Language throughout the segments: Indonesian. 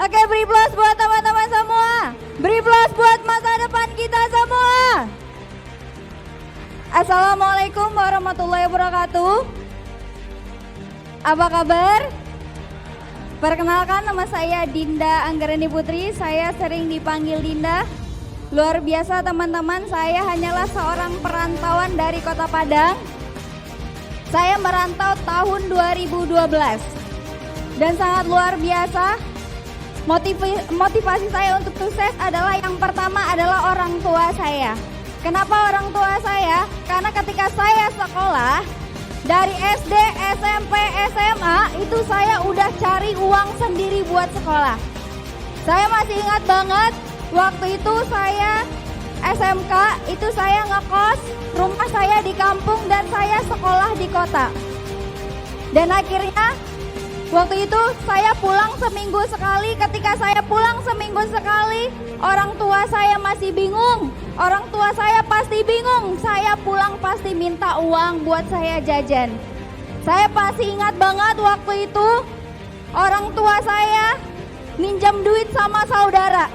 Oke, beri plus buat teman-teman semua. Beri plus buat masa depan kita semua. Assalamualaikum warahmatullahi wabarakatuh. Apa kabar? Perkenalkan, nama saya Dinda Anggarani Putri. Saya sering dipanggil Dinda. Luar biasa teman-teman, saya hanyalah seorang perantauan dari Kota Padang. Saya merantau tahun 2012. Dan sangat luar biasa. Motivasi saya untuk sukses adalah yang pertama adalah orang tua saya. Kenapa orang tua saya? Karena ketika saya sekolah dari SD, SMP, SMA itu saya udah cari uang sendiri buat sekolah. Saya masih ingat banget waktu itu saya SMK itu saya ngekos, rumah saya di kampung dan saya sekolah di kota. Dan akhirnya waktu itu saya pulang seminggu sekali. Ketika saya pulang seminggu sekali, orang tua saya masih bingung. Orang tua saya pasti bingung. Saya pulang pasti minta uang buat saya jajan. Saya pasti ingat banget waktu itu orang tua saya minjam duit sama saudara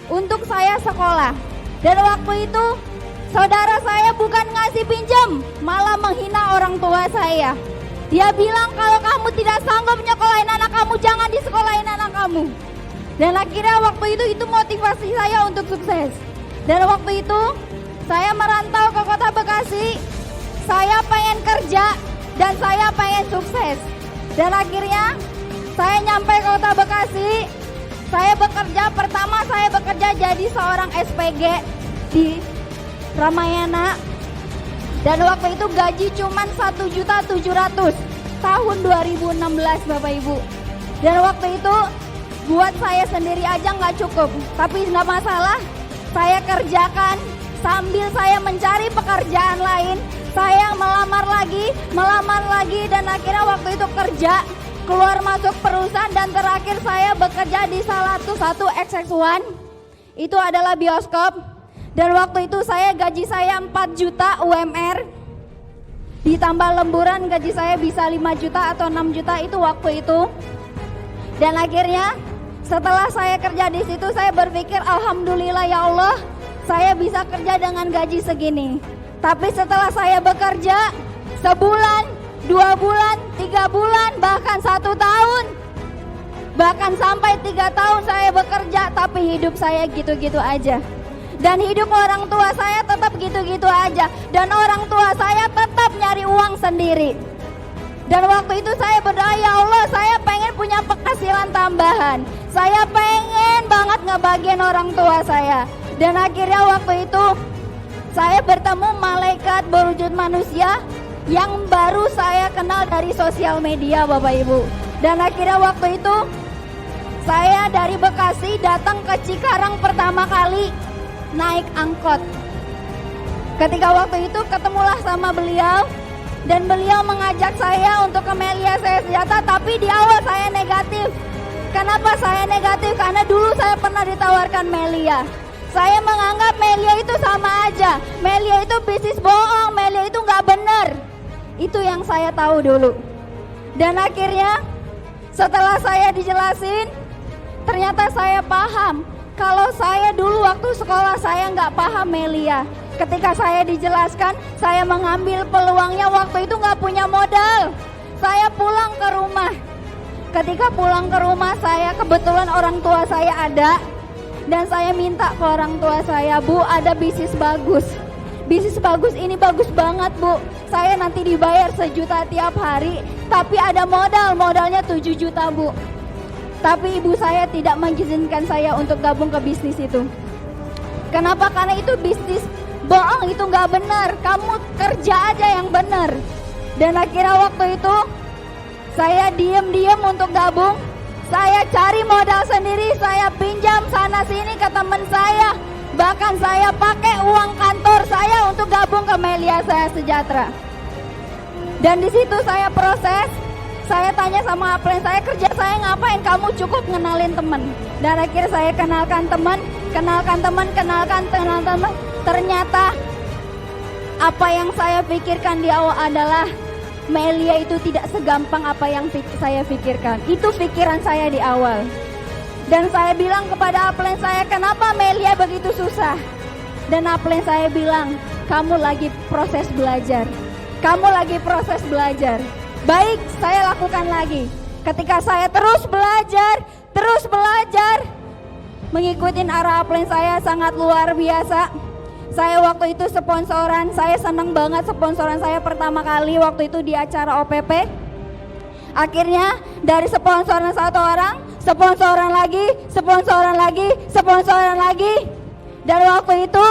untuk saya sekolah. Dan waktu itu saudara saya bukan ngasih pinjam, malah menghina orang tua saya. Dia bilang kalau kamu tidak sanggup nyekolahin anak kamu, jangan disekolahin anak kamu. Dan akhirnya waktu itu motivasi saya untuk sukses. Dan waktu itu saya merantau ke kota Bekasi. Saya pengen kerja dan saya pengen sukses. Dan akhirnya saya nyampe ke kota Bekasi. Saya bekerja, pertama saya bekerja jadi seorang SPG di Ramayana. Dan waktu itu gaji cuman 1.700.000 tahun 2016 Bapak Ibu. Dan waktu itu buat saya sendiri aja nggak cukup. Tapi nggak masalah, saya kerjakan sambil saya mencari pekerjaan lain. Saya melamar lagi dan akhirnya waktu itu kerja, keluar masuk perusahaan dan terakhir saya bekerja di salah satu XX1. Itu adalah bioskop. Dan waktu itu gaji saya 4 juta UMR. Ditambah lemburan gaji saya bisa 5 juta atau 6 juta itu waktu itu. Dan akhirnya setelah saya kerja di situ saya berpikir alhamdulillah ya Allah, saya bisa kerja dengan gaji segini. Tapi setelah saya bekerja sebulan, 2 bulan, 3 bulan, bahkan 1 tahun, bahkan sampai 3 tahun saya bekerja, tapi hidup saya gitu-gitu aja. Dan hidup orang tua saya tetap gitu-gitu aja. Dan orang tua saya tetap nyari uang sendiri. Dan waktu itu saya berdoa, ya Allah, saya pengen punya penghasilan tambahan. Saya pengen banget ngebagian orang tua saya. Dan akhirnya waktu itu saya bertemu malaikat berwujud manusia yang baru saya kenal dari sosial media Bapak Ibu. Dan akhirnya waktu itu saya dari Bekasi datang ke Cikarang pertama kali naik angkot. Ketika waktu itu ketemulah sama beliau dan beliau mengajak saya untuk ke Melia Saya Sejahtera, tapi di awal saya negatif. Kenapa saya negatif? Karena dulu saya pernah ditawarkan Melia. Saya menganggap Melia itu sama aja. Melia itu bisnis bohong, Melia itu nggak bener. Itu yang saya tahu dulu. Dan akhirnya setelah saya dijelasin, ternyata saya paham. Kalau saya dulu waktu sekolah saya nggak paham Melia. Ketika saya dijelaskan, saya mengambil peluangnya. Waktu itu nggak punya modal. Saya pulang ke rumah. Ketika pulang ke rumah saya, kebetulan orang tua saya ada. Dan saya minta ke orang tua saya, Bu, ada bisnis bagus. Bisnis bagus ini bagus banget, Bu. Saya nanti dibayar 1 juta tiap hari. Tapi ada modalnya 7 juta, Bu. Tapi ibu saya tidak mengizinkan saya untuk gabung ke bisnis itu. Kenapa? Karena itu bisnis bohong, itu nggak benar. Kamu kerja aja yang benar. Dan akhirnya waktu itu saya diem untuk gabung. Saya cari modal sendiri, saya pinjam sana sini ke teman saya. Bahkan saya pakai uang kantor saya untuk gabung ke Melia Saya Sejahtera. Dan di situ saya proses. Saya tanya sama upline saya, kerja saya ngapain? Kamu cukup ngenalin teman. Dan akhirnya saya kenalkan teman. Ternyata apa yang saya pikirkan di awal adalah Melia itu tidak segampang apa yang saya pikirkan. Itu pikiran saya di awal. Dan saya bilang kepada upline saya, kenapa Melia begitu susah? Dan upline saya bilang, kamu lagi proses belajar. Kamu lagi proses belajar. Baik, saya lakukan lagi. Ketika saya terus belajar, mengikuti arah upline saya sangat luar biasa. Saya waktu itu sponsoran, saya senang banget sponsoran saya pertama kali waktu itu di acara OPP. Akhirnya dari sponsoran satu orang, sponsoran lagi. Dan waktu itu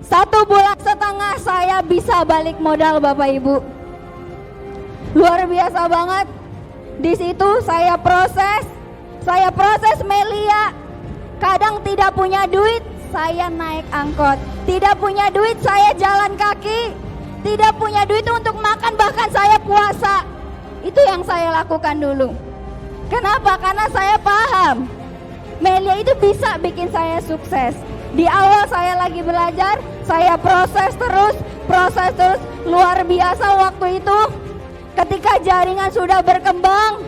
1,5 bulan saya bisa balik modal Bapak Ibu. Luar biasa banget. Di situ saya proses Melia. Kadang tidak punya duit, saya naik angkot. Tidak punya duit, saya jalan kaki. Tidak punya duit untuk makan, bahkan saya puasa. Itu yang saya lakukan dulu. Kenapa? Karena saya paham Melia itu bisa bikin saya sukses. Di awal saya lagi belajar, saya proses terus. Luar biasa waktu itu. Ketika jaringan sudah berkembang,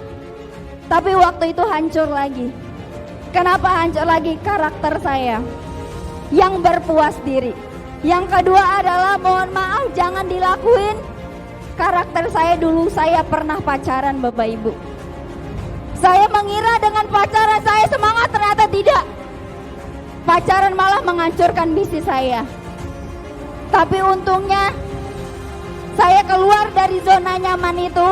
tapi waktu itu hancur lagi. Kenapa hancur lagi? Karakter saya yang berpuas diri. Yang kedua adalah, mohon maaf, jangan dilakuin. Karakter saya dulu, saya pernah pacaran Bapak Ibu. Saya mengira dengan pacaran saya semangat, ternyata tidak. Pacaran malah menghancurkan bisnis saya. Tapi untungnya saya keluar dari zona nyaman itu.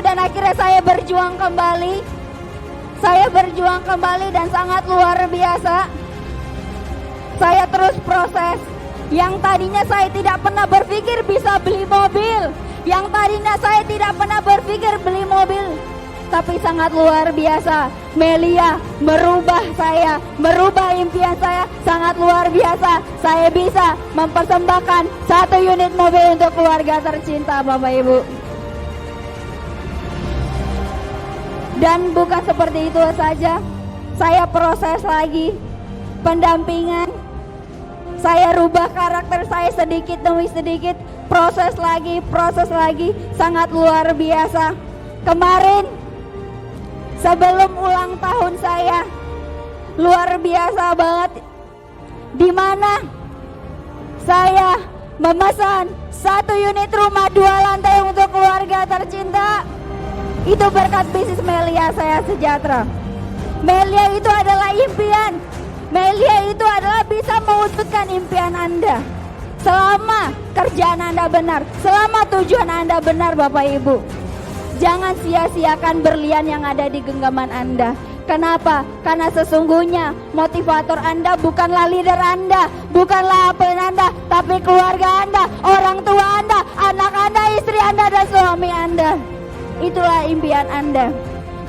Dan akhirnya saya berjuang kembali dan sangat luar biasa. Saya terus proses. Yang tadinya saya tidak pernah berpikir bisa beli mobil. Tapi sangat luar biasa. Melia merubah saya, merubah impian saya, sangat luar biasa. Saya bisa mempersembahkan 1 unit mobil untuk keluarga tercinta Bapak Ibu. Dan bukan seperti itu saja, saya proses lagi pendampingan. Saya rubah karakter saya sedikit demi sedikit, proses lagi, sangat luar biasa. Kemarin sebelum ulang tahun saya, luar biasa banget, di mana saya memesan 1 unit rumah 2 lantai untuk keluarga tercinta. Itu berkat bisnis Melia Saya Sejahtera. Melia itu adalah impian. Melia itu adalah bisa mewujudkan impian Anda. Selama kerjaan Anda benar, selama tujuan Anda benar Bapak Ibu. Jangan sia-siakan berlian yang ada di genggaman Anda. Kenapa? Karena sesungguhnya motivator Anda bukanlah leader Anda, bukanlah upline Anda, tapi keluarga Anda, orang tua Anda, anak Anda, istri Anda, dan suami Anda. Itulah impian Anda.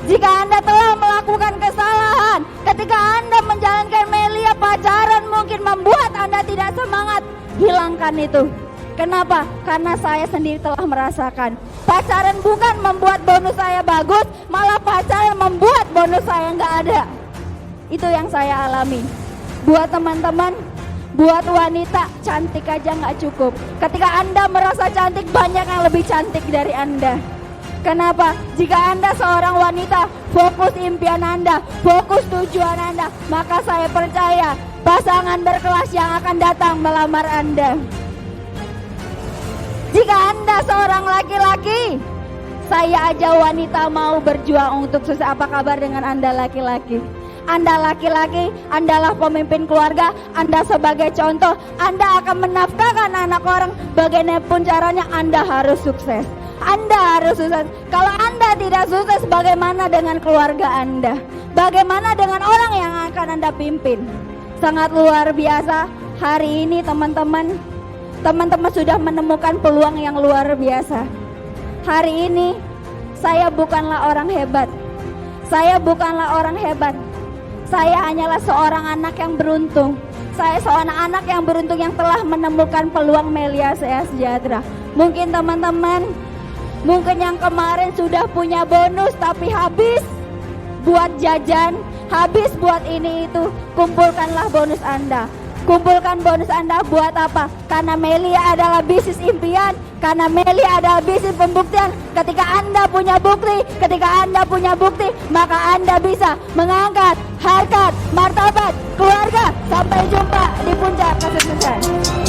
Jika Anda telah melakukan kesalahan ketika Anda menjalankan Melia pacaran mungkin membuat Anda tidak semangat, hilangkan itu. Kenapa? Karena saya sendiri telah merasakan. Pacaran bukan membuat bonus saya bagus, malah pacaran membuat bonus saya nggak ada. Itu yang saya alami. Buat teman-teman, buat wanita, cantik aja nggak cukup. Ketika Anda merasa cantik, banyak yang lebih cantik dari Anda. Kenapa? Jika Anda seorang wanita, fokus impian Anda, fokus tujuan Anda, maka saya percaya pasangan berkelas yang akan datang melamar Anda. Jika Anda seorang laki-laki, saya aja wanita mau berjuang untuk sukses. Apa kabar dengan Anda laki-laki? Anda laki-laki, Andalah pemimpin keluarga, Anda sebagai contoh, Anda akan menafkahkan anak orang. Bagaimanapun caranya, Anda harus sukses. Anda harus sukses. Kalau Anda tidak sukses, bagaimana dengan keluarga Anda? Bagaimana dengan orang yang akan Anda pimpin? Sangat luar biasa. Hari ini teman-teman sudah menemukan peluang yang luar biasa. Hari ini saya bukanlah orang hebat. Saya bukanlah orang hebat. Saya hanyalah seorang anak yang beruntung. Saya seorang anak yang beruntung yang telah menemukan peluang Melia Saya Sejahtera. Mungkin teman-teman, mungkin yang kemarin sudah punya bonus tapi habis buat jajan, habis buat ini itu. Kumpulkanlah bonus Anda. Kumpulkan bonus Anda buat apa? Karena Meli adalah bisnis impian, karena Meli adalah bisnis pembuktian. Ketika Anda punya bukti, maka Anda bisa mengangkat harkat, martabat, keluarga. Sampai jumpa di puncak kesuksesan.